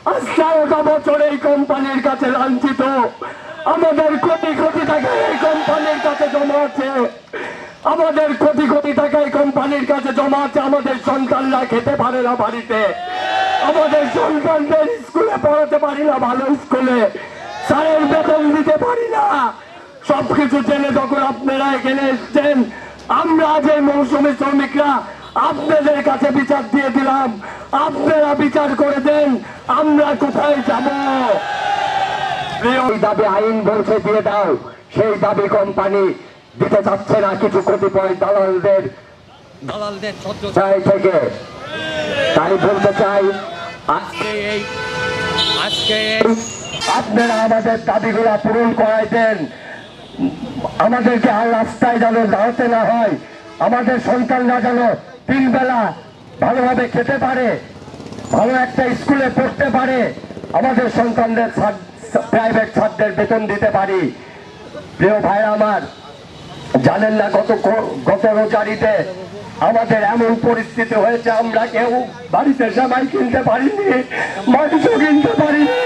আজ 13টা বছর এই কোম্পানির কাছে লাঞ্ছিত। আমাদের কোটি কোটি টাকা এই কোম্পানির কাছে জমা আছে, আমাদের কোটি কোটি টাকা এই কোম্পানির কাছে জমা আছে। আমাদের সন্তানরা খেতে পারে না বাড়িতে, আমাদের সন্তানদের স্কুলে পড়াতে পারি না, ভালো স্কুলে স্যারের বেতন দিতে পারি না। সবকিছু জেনে যখন আপনারা এখানে এসছেন, আমরা যে মৌসুমী শ্রমিকরা আপনাদের কাছে বিচার দিয়ে দিলাম, আপনারা বিচার করে দেন আমরা কোথায় যাব। এই দাবি আইন বলছে দিয়ে দাও, সেই দাবি কোম্পানি দিতে চাচ্ছে না কিছু কতিপয় দালালদের চাই থেকে। তাই বলতে চাই আজকে আপনারা আমাদের দাবিগুলা পূরণ করাই দেন, আমাদেরকে আর রাস্তায় যেন দাঁড়াতে না হয়, আমাদের সন্তানরা যেন 3 বেলা ভালোভাবে খেতে পারে, ভালো একটা স্কুলে পড়তে পারে, আমাদের সন্তানদের প্রাইভেট ছাত্রদের বেতন দিতে পারি। প্রিয় ভাই আমার, জানেন না গত রোজারিতে আমাদের এমন পরিস্থিতি হয়েছে, আমরা কেউ বাড়িতে সেমাই কিনতে পারিনি, মাংস কিনতে পারিনি।